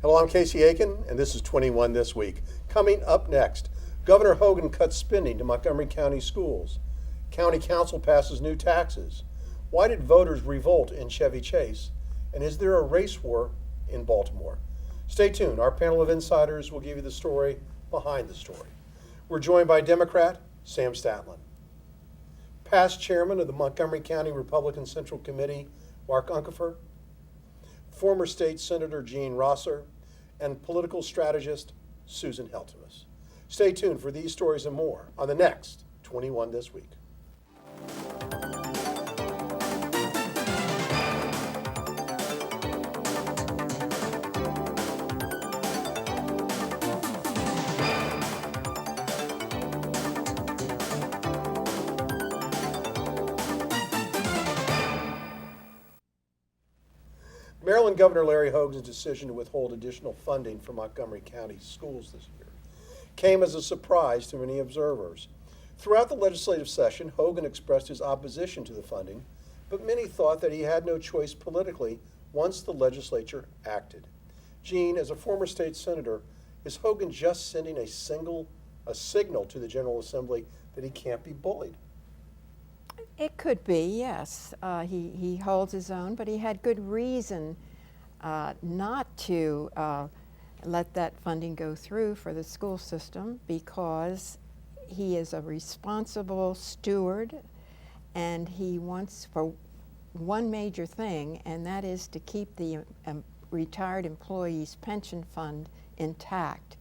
Hello, I'm Casey Aiken, and this is 21 This Week. Coming up next, Governor Hogan cuts spending to Montgomery County Schools. County Council passes new taxes. Why did voters revolt in Chevy Chase? And is there a race war in Baltimore? Stay tuned. Our panel of insiders will give you the story behind the story. We're joined by Democrat Sam Statland, past chairman of the Montgomery County Republican Central Committee, Mark Uncapher, former state senator Gene Roesser, and political strategist Susan Heltemes. Stay tuned for these stories and more on the next 21 This Week. Maryland Governor Larry Hogan's decision to withhold additional funding for Montgomery County Schools this year came as a surprise to many observers. Throughout the legislative session, Hogan expressed his opposition to the funding, but many thought that he had no choice politically once the legislature acted. Gene, as a former state senator, is Hogan just sending a signal to the General Assembly that he can't be bullied? It could be, yes. He holds his own, but he had good reason not to let that funding go through for the school system, because he is a responsible steward, and he wants for one major thing, and that is to keep the retired employees' pension fund intact,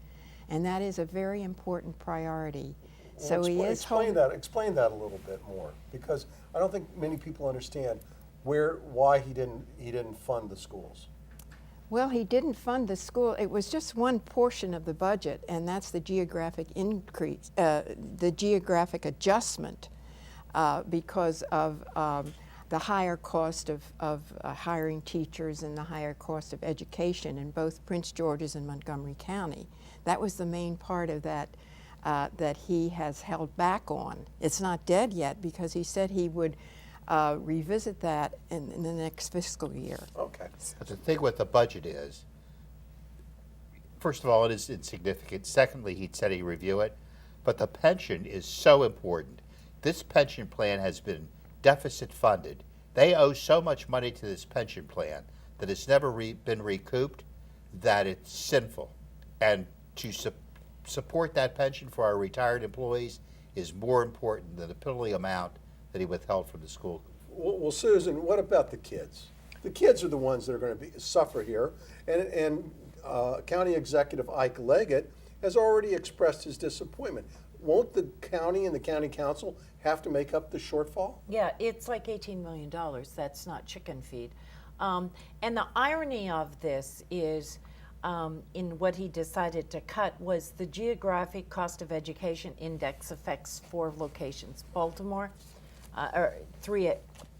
and that is a very important priority. Well, explain that a little bit more, because I don't think many people understand why he didn't fund the schools. Well, he didn't fund the school. It was just one portion of the budget, and that's the geographic increase, the geographic adjustment, because of the higher cost of hiring teachers and the higher cost of education in both Prince George's and Montgomery County. That was the main part of that that he has held back on. It's not dead yet, because he said he would revisit that in the next fiscal year. Okay. But the thing with the budget is, first of all, it is insignificant. Secondly, he said he'd review it. But the pension is so important. This pension plan has been deficit funded. They owe so much money to this pension plan that it's never been recouped, that it's sinful. And to support that pension for our retired employees is more important than the penalty amount that he withheld from the school. Well, Susan, what about the kids? The kids are the ones that are going to suffer here, and County Executive Ike Leggett has already expressed his disappointment. Won't the county and the county council have to make up the shortfall? Yeah, it's like $18 million. That's not chicken feed. And the irony of this is, in what he decided to cut, was the geographic cost of education index affects 4 locations: Baltimore, or 3: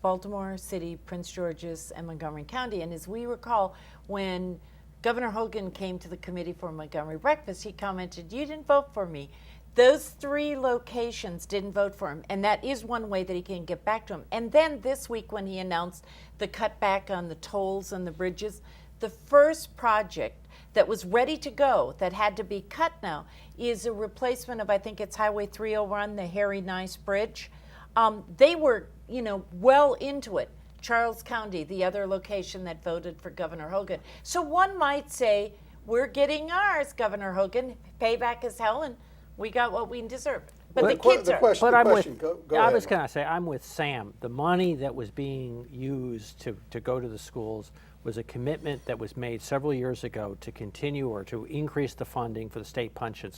Baltimore City, Prince George's, and Montgomery County. And as we recall, when Governor Hogan came to the committee for Montgomery breakfast, he commented, "You didn't vote for me." Those 3 locations didn't vote for him, and that is one way that he can get back to him. And then this week, when he announced the cutback on the tolls and the bridges, the first project that was ready to go that had to be cut now is a replacement of, I think it's Highway 301, the Harry Nice Bridge. They were, well into it. Charles County, the other location that voted for Governor Hogan. So one might say, we're getting ours, Governor Hogan. Payback is hell, and we got what we deserved. But the kids are. I was going to say, I'm with Sam. The money that was being used to go to the schools was a commitment that was made several years ago to continue or to increase the funding for the state pension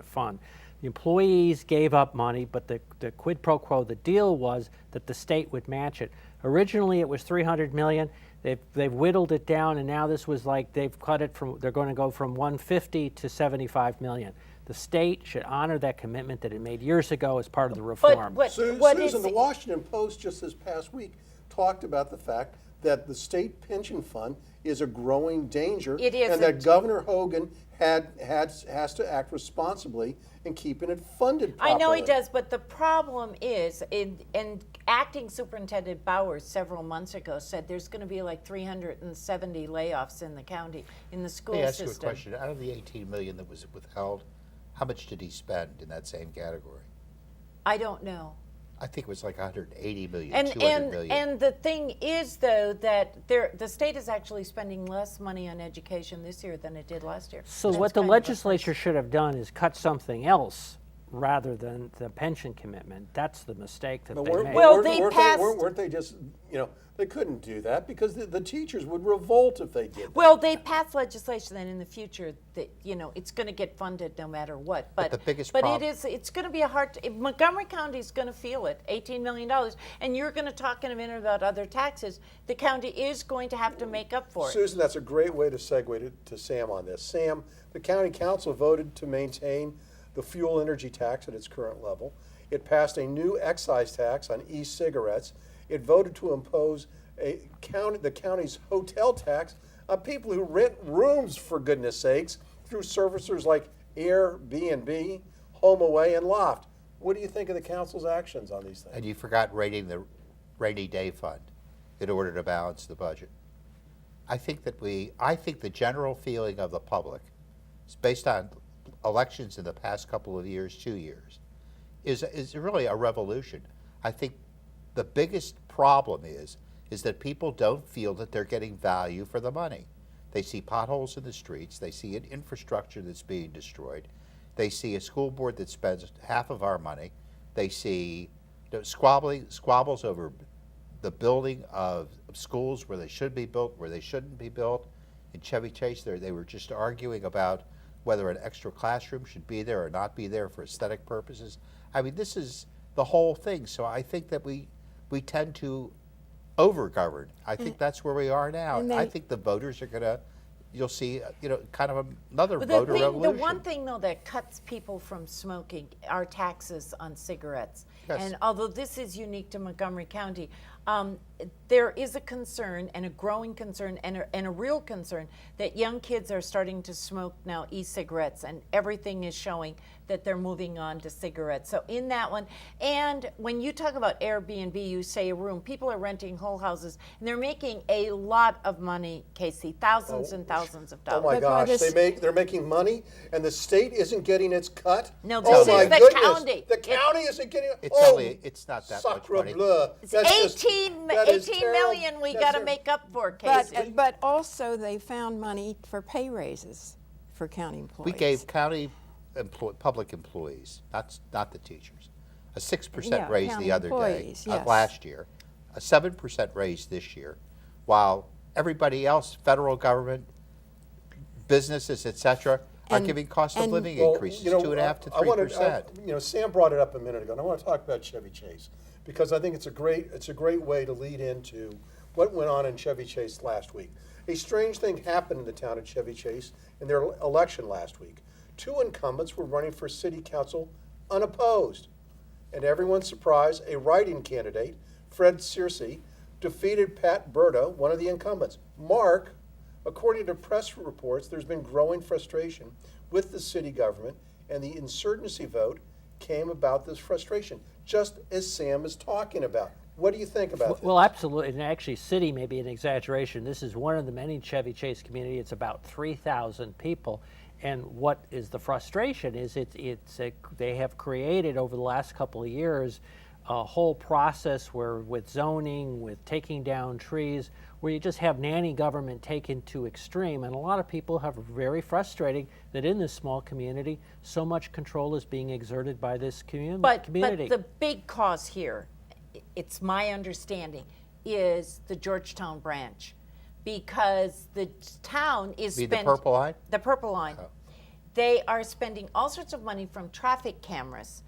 fund. The employees gave up money, but the quid pro quo, the deal was that the state would match it. Originally, it was $300 million. They've whittled it down, and now this was like they're going to go from $150 to $75 million. The state should honor that commitment that it made years ago as part of the reform. Susan, the Washington Post just this past week talked about the fact that the state pension fund is a growing danger. It And that isn't. Governor Hogan has to act responsibly in keeping it funded properly. I know he does, but the problem is, and acting superintendent Bowers several months ago said there's going to be like 370 layoffs in the county, in the school Let me ask system. you a question. Out of the 18 million that was withheld, how much did he spend in that same category? I don't know. I think it was like 180 million, And 200 million. and the thing is, though, that the state is actually spending less money on education this year than it did last year. So That's what the kind of a legislature should have done is cut something else rather than the pension commitment. That's the mistake that But they weren't- made. Well, weren't- they weren't passed- weren't they just, they couldn't do that because the teachers would revolt if they did that. Well, they passed legislation that in the future that it's going to get funded no matter what. But the biggest but problem- it's going to be a hard. Montgomery County is going to feel it. $18 million, and you're going to talk in a minute about other taxes. The county is going to have to make up for it. Susan, that's a great way to segue to Sam on this. Sam, the county council voted to maintain the fuel energy tax at its current level. It passed a new excise tax on e-cigarettes. It voted to impose the county's hotel tax on people who rent rooms, for goodness sakes, through servicers like Airbnb, HomeAway, and Loft. What do you think of the council's actions on these things? And you forgot raiding the rainy day fund in order to balance the budget. I think the general feeling of the public, based on elections in the past couple of years, 2 years, is really a revolution. I think the biggest problem is that people don't feel that they're getting value for the money. They see potholes in the streets. They see an infrastructure that's being destroyed. They see a school board that spends half of our money. They see squabbles over the building of schools where they should be built, where they shouldn't be built. In Chevy Chase, they were just arguing about whether an extra classroom should be there or not be there for aesthetic purposes. I mean, this is the whole thing. So I think that we tend to over-govern. I think that's where we are now. and I they- think the voters are going to, you'll see, kind of another But voter the revolution. one thing, though, that cuts people from smoking are taxes on cigarettes. Yes. And although this is unique to Montgomery County, there is a concern, and a growing concern, and a real concern, that young kids are starting to smoke now e-cigarettes, and everything is showing that they're moving on to cigarettes. So in that one, and when you talk about Airbnb, you say a room, people are renting whole houses, and they're making a lot of money, Casey, thousands and thousands of Oh dollars. my But by gosh, this- they're making money, and the state isn't getting its cut. No, Oh this my is the goodness, county. The county isn't getting. It's not that much sacre money. bleu. It's That's just- 18 that is million we That's got to ter- make up for, Casey. But also they found money for pay raises for county employees. We gave county public employees, not the teachers, a 6% Yeah, raise county the other day, employees, yes. last year, a 7% raise this year, while everybody else, federal government, businesses, et cetera, are And- giving cost of and- living Well, increases, you know, 2.5% to I wanted- 3%. Sam brought it up a minute ago, and I want to talk about Chevy Chase because I think it's a great way to lead into what went on in Chevy Chase last week. A strange thing happened in the town of Chevy Chase in their election last week. 2 incumbents were running for city council unopposed. And to everyone's surprise, a write-in candidate, Fred Searcy, defeated Pat Berta, one of the incumbents. Mark, according to press reports, there's been growing frustration with the city government, and the insurgency vote came about this frustration, just as Sam is talking about. What do you think about this? Well, absolutely, and actually, city may be an exaggeration. This is one of the many Chevy Chase community. It's about 3,000 people, and what is the frustration is they have created over the last couple of years a whole process where with zoning, with taking down trees, where you just have nanny government taken to extreme, and a lot of people have very frustrating that in this small community, so much control is being exerted by this community. But the big cause here, it's my understanding, is the Georgetown branch, because the town is Mean the Purple Line? The Purple Line. Oh. They are spending all sorts of money from traffic cameras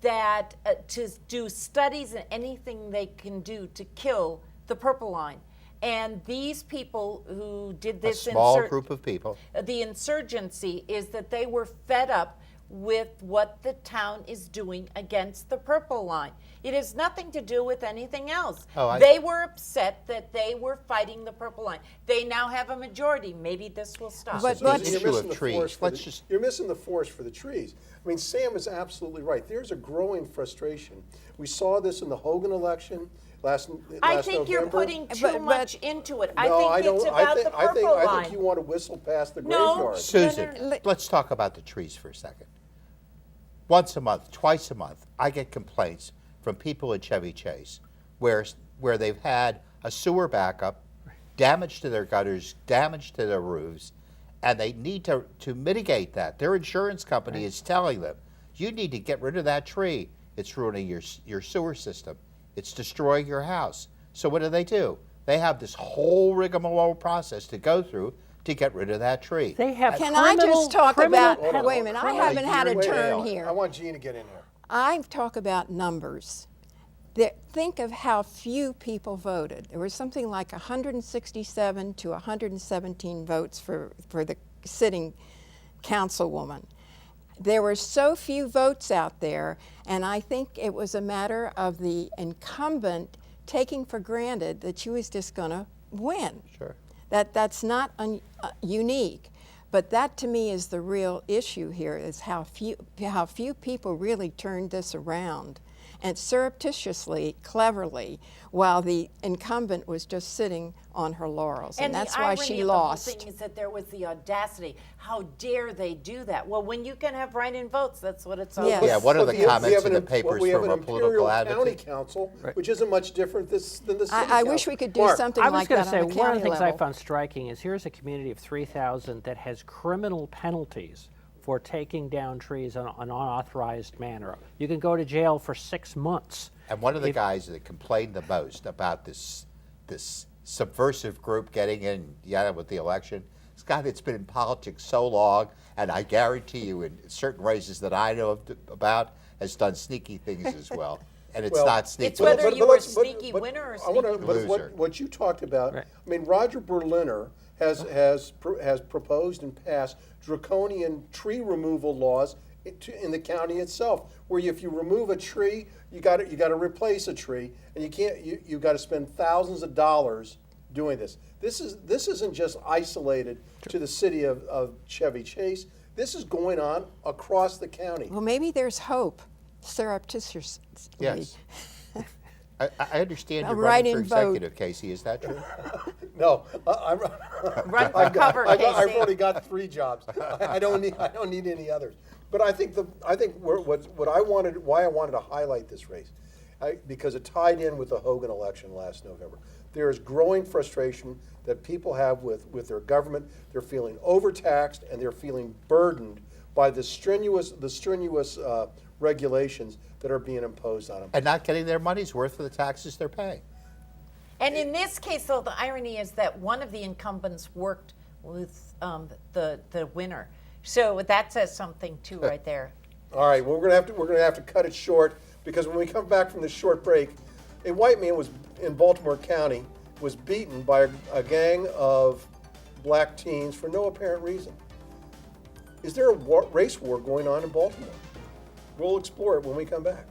that to do studies and anything they can do to kill the Purple Line. And these people who did A this small group of people. the insurgency is that they were fed up with what the town is doing against the Purple Line. It has nothing to do with anything else. They were upset that they were fighting the Purple Line. They now have a majority. Maybe this will stop. But The issue of trees. You're missing the forest for the trees. I mean, Sam is absolutely right. There's a growing frustration. We saw this in the Hogan election last I think November. you're putting too much into it. I No, think I don't. it's about the Purple Line. I think you want to whistle past the No. graveyard. Susan, let's talk about the trees for a second. Once a month, twice a month, I get complaints from people in Chevy Chase where they've had a sewer backup, damage to their gutters, damage to their roofs, and they need to mitigate that. Their insurance company is telling them, you need to get rid of that tree. It's ruining your sewer system. It's destroying your house. So what do? They have this whole rigmarole process to go through to get rid of that tree. They have Can I just talk about, criminal wait a minute, I haven't had a turn I here. want Gene to get in here. I talk about numbers. Think of how few people voted. There was something like 167 to 117 votes for the sitting councilwoman. There were so few votes out there, and I think it was a matter of the incumbent taking for granted that she was just going to win. Sure. That's not unique, but that to me is the real issue here: is how few people really turned this around, and surreptitiously, cleverly, while the incumbent was just sitting on her laurels, and that's why she lost. The whole thing is that there was the audacity. How dare they do that? Well, when you can have write-in votes, that's what it's all Yes. about. Yeah, one of But the comments in the we papers have from an a political Imperial County advocate. Council, which isn't much different than the city I wish we could do Mark, something I was like going that to say, on the one of county the things I level. found striking is here's a community of 3,000 that has criminal penalties for taking down trees in an unauthorized manner. You can go to jail for 6 months. And one of the guys that complained the most about this subversive group getting in with the election, this guy that's been in politics so long, and I guarantee you in certain races that I know about, has done sneaky things as well. And it's Well, not sneaky. It's whether you were a let's- sneaky winner or a I wanna- sneaky but loser. what you talked about, Right. I mean, Roger Berliner has proposed and passed draconian tree removal laws in the county itself, where if you remove a tree, you got to replace a tree, and you got to spend thousands of dollars doing this. This isn't just isolated to the city of Chevy Chase. This is going on across the county. Well, maybe there's hope, surreptitiously. Yes. I understand A you're running for write-in vote. executive, Casey. Is that true? No, Run for cover, I've Casey. already got 3 jobs. I don't need any others. But I think why I wanted to highlight this race, because it tied in with the Hogan election last November. There is growing frustration that people have with their government. They're feeling overtaxed and they're feeling burdened by the strenuous regulations that are being imposed on them. And not getting their money's worth for the taxes they're paying. And in this case, though, the irony is that one of the incumbents worked with the winner. So that says something too, right there. All right, well, we're gonna have to cut it short, because when we come back from this short break, a white man was in Baltimore County was beaten by a gang of black teens for no apparent reason. Is there a race war going on in Baltimore? We'll explore it when we come back.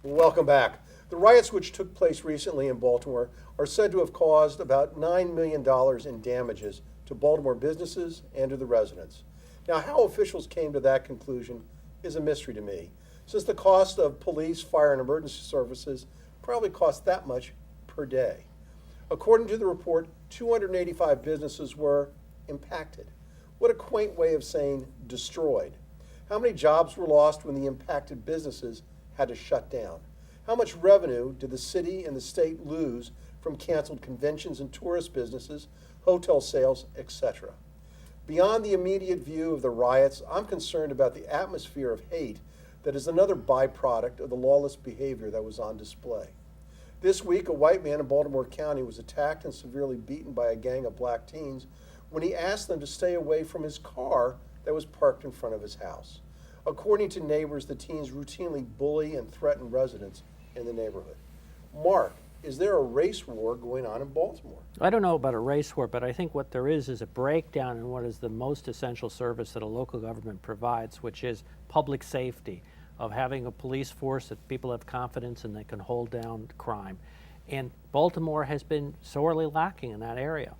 Welcome back. The riots which took place recently in Baltimore are said to have caused about $9 million in damages to Baltimore businesses and to the residents. Now, how officials came to that conclusion is a mystery to me, since the cost of police, fire, and emergency services probably cost that much per day. According to the report, 285 businesses were impacted. What a quaint way of saying destroyed. How many jobs were lost when the impacted businesses had to shut down? How much revenue did the city and the state lose from canceled conventions and tourist businesses, hotel sales, etc.? Beyond the immediate view of the riots, I'm concerned about the atmosphere of hate that is another byproduct of the lawless behavior that was on display. This week, a white man in Baltimore County was attacked and severely beaten by a gang of black teens when he asked them to stay away from his car that was parked in front of his house. According to neighbors, the teens routinely bully and threaten residents in the neighborhood. Mark, is there a race war going on in Baltimore? I don't know about a race war, but I think what there is a breakdown in what is the most essential service that a local government provides, which is public safety, of having a police force that people have confidence in, they can hold down crime. And Baltimore has been sorely lacking in that area.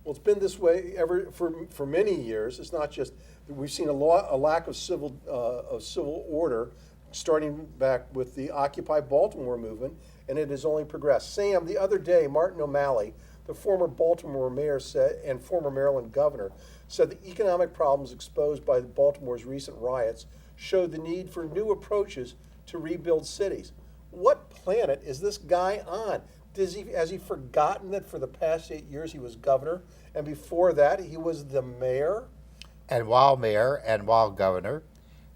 Well, it's been this way for many years. It's not just we've seen a lack of civil order, starting back with the Occupy Baltimore movement, and it has only progressed. Sam, the other day, Martin O'Malley, the former Baltimore mayor and former Maryland governor, said the economic problems exposed by Baltimore's recent riots showed the need for new approaches to rebuild cities. What planet is this guy on? Has he forgotten that for the past 8 years he was governor, and before that he was the mayor? And while mayor and while governor,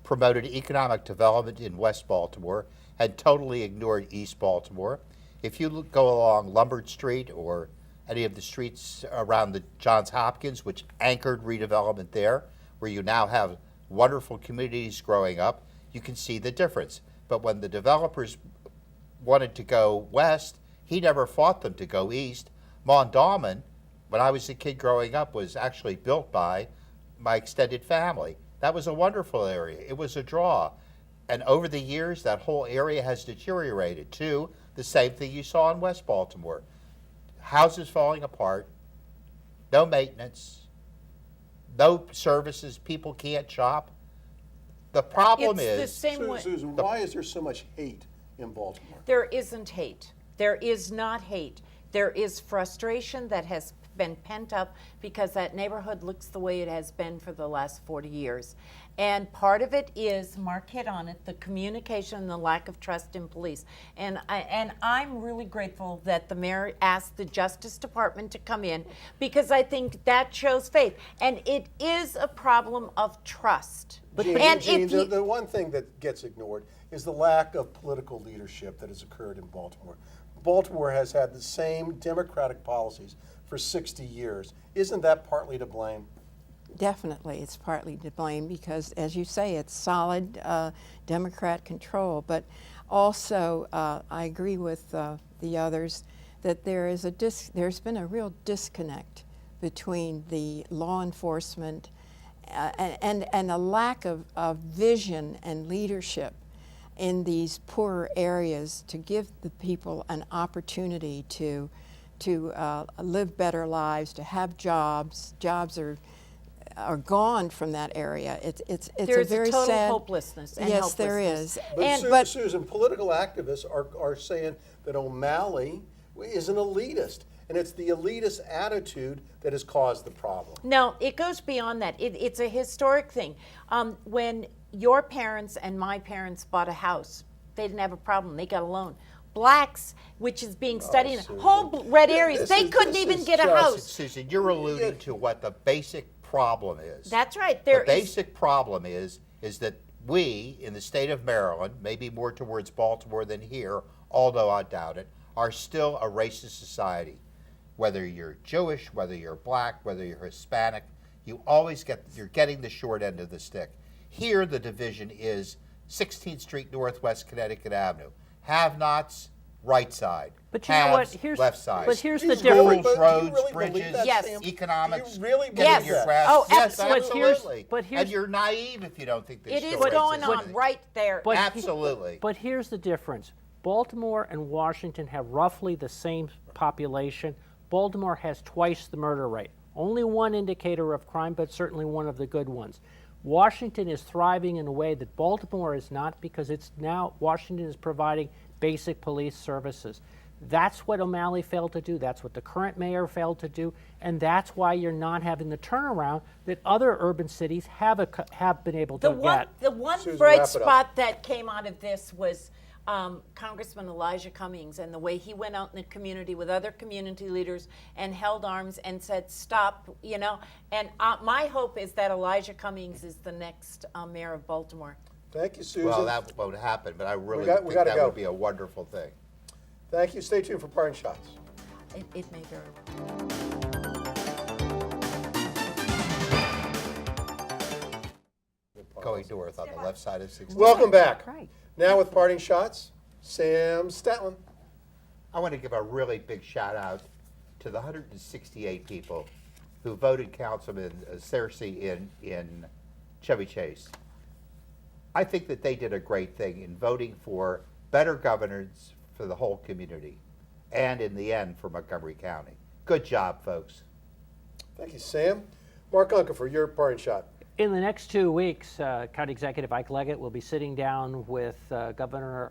promoted economic development in West Baltimore, had totally ignored East Baltimore. If you go along Lombard Street or any of the streets around the Johns Hopkins, which anchored redevelopment there, where you now have wonderful communities growing up, you can see the difference. But when the developers wanted to go west, he never fought them to go east. Mondawmin, when I was a kid growing up, was actually built by my extended family. That was a wonderful area. It was a draw. And over the years, that whole area has deteriorated too. The same thing you saw in West Baltimore. Houses falling apart, no maintenance, no services, people can't shop. The problem It's the is, same way. Susan, why is there so much hate in Baltimore? There isn't hate. There is not hate. There is frustration that has been pent up because that neighborhood looks the way it has been for the last 40 years. And part of it is, Mark hit on it, the communication and the lack of trust in police. And I'm really grateful that the mayor asked the Justice Department to come in, because I think that shows faith. And it is a problem of trust. Gene, the one thing that gets ignored is the lack of political leadership that has occurred in Baltimore. Baltimore has had the same Democratic policies for 60 years. Isn't that partly to blame? Definitely, it's partly to blame because, as you say, it's solid Democrat control. But also, I agree with the others that there's been a real disconnect between the law enforcement and a lack of vision and leadership in these poorer areas to give the people an opportunity to live better lives, to have jobs. Jobs are gone from that area. It's There's a very total sad hopelessness and yes, helplessness. there is. But Susan, political activists are saying that O'Malley is an elitist, and it's the elitist attitude that has caused the problem. No, it goes beyond that. It's a historic thing. When your parents and my parents bought a house, they didn't have a problem. They got a loan. Blacks, which is being studied in Susan. whole red areas, they couldn't even get a house. Susan, you're alluding to what the basic problem is. That's right. The basic problem is that we, in the state of Maryland, maybe more towards Baltimore than here, although I doubt it, are still a racist society. Whether you're Jewish, whether you're black, whether you're Hispanic, you're getting the short end of the stick. Here, the division is 16th Street Northwest Connecticut Avenue. Have-nots, right side. But you know what? Haves, left side. But here's the Schools, difference. But do you Roads, really believe bridges, that, Yes. Sam? economics, Do you really getting believe your that? grasp. Oh, Yes, absolutely. absolutely. And you're naive if you don't think there's It is still going racism. on right there. But- Absolutely. But here's the difference. Baltimore and Washington have roughly the same population. Baltimore has twice the murder rate. Only one indicator of crime, but certainly one of the good ones. Washington is thriving in a way that Baltimore is not, because Washington is providing basic police services. That's what O'Malley failed to do. That's what the current mayor failed to do. And that's why you're not having the turnaround that other urban cities have been able to get. The one Susan, bright wrap it up. spot that came out of this was Congressman Elijah Cummings and the way he went out in the community with other community leaders and held arms and said, stop, And my hope is that Elijah Cummings is the next mayor of Baltimore. Thank you, Susan. Well, that won't happen, but I really we think gotta that go. would be a wonderful thing. Thank you. Stay tuned for parting shots. It may very well. going north on the left side of 16. Welcome back. Right. Now with parting shots, Sam Statland. I want to give a really big shout out to the 168 people who voted Councilman Cersei in Chevy Chase. I think that they did a great thing in voting for better governance for the whole community and in the end for Montgomery County. Good job, folks. Thank you, Sam. Mark Uncapher, your parting shot. In the next 2 weeks, County Executive Ike Leggett will be sitting down with Governor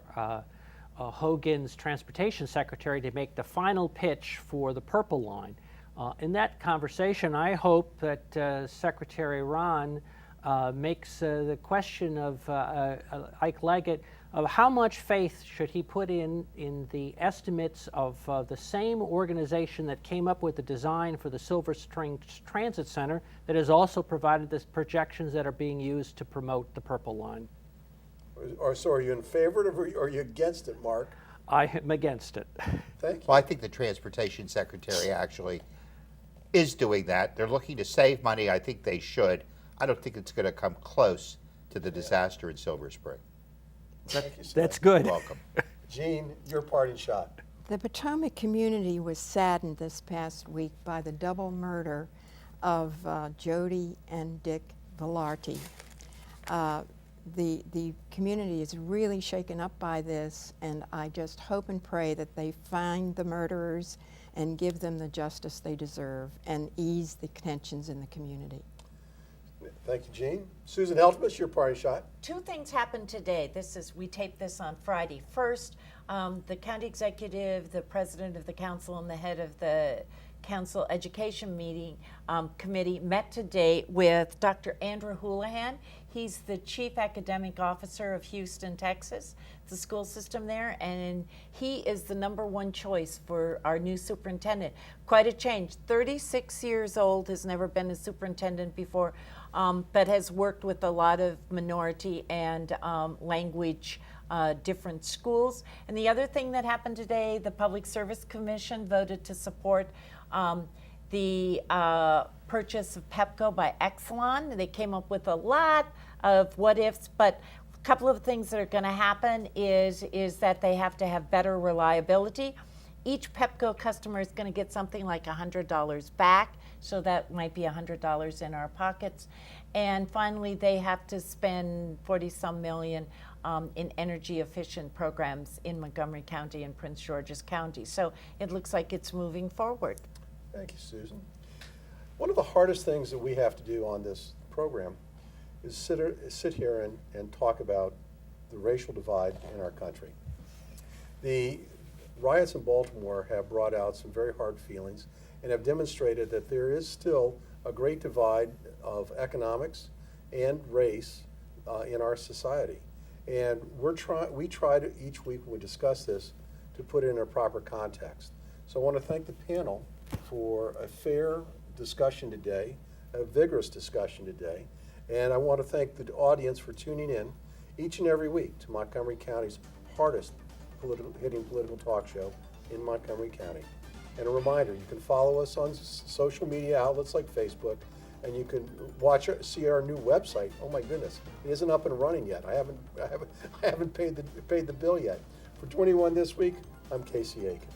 Hogan's Transportation Secretary to make the final pitch for the Purple Line. In that conversation, I hope that Secretary Ron makes the question of Ike Leggett of how much faith should he put in the estimates of the same organization that came up with the design for the Silver Spring Transit Center that has also provided the projections that are being used to promote the Purple Line. So are you in favor of it or are you against it, Mark? I am against it. Thank you. Well, I think the Transportation Secretary actually is doing that. They're looking to save money. I think they should. I don't think it's going to come close to the disaster in Silver Spring. Thank you, Sam. That's good. You're welcome. Gene, your parting shot. The Potomac community was saddened this past week by the double murder of Jody and Dick Velarde. The community is really shaken up by this, and I just hope and pray that they find the murderers and give them the justice they deserve and ease the tensions in the community. Thank you, Gene. Susan Heltemes, your parting shot. Two things happened today. We taped this on Friday. First, the county executive, the president of the council, and the head of the council education committee met today with Dr. Andrew Houlihan. He's the chief academic officer of Houston, Texas, the school system there, and he is the #1 choice for our new superintendent. Quite a change. 36 years old, has never been a superintendent before, but has worked with a lot of minority and language different schools. And the other thing that happened today, the Public Service Commission voted to support the purchase of Pepco by Exelon. They came up with a lot of what ifs, but a couple of things that are going to happen is that they have to have better reliability. Each Pepco customer is going to get something like $100 back, so that might be $100 in our pockets. And finally, they have to spend 40-some million in energy efficient programs in Montgomery County and Prince George's County. So it looks like it's moving forward. Thank you, Susan. One of the hardest things that we have to do on this program is sit here and talk about the racial divide in our country. The riots in Baltimore have brought out some very hard feelings and have demonstrated that there is still a great divide of economics and race in our society. And we try to, each week when we discuss this, to put it in a proper context. So I want to thank the panel for a fair discussion today, a vigorous discussion today. And I want to thank the audience for tuning in each and every week to Montgomery County's hardest hitting political talk show in Montgomery County. And a reminder, you can follow us on social media outlets like Facebook, and you can see our new website. Oh my goodness, it isn't up and running yet. I haven't paid the bill yet. For 21 this week, I'm Casey Aiken.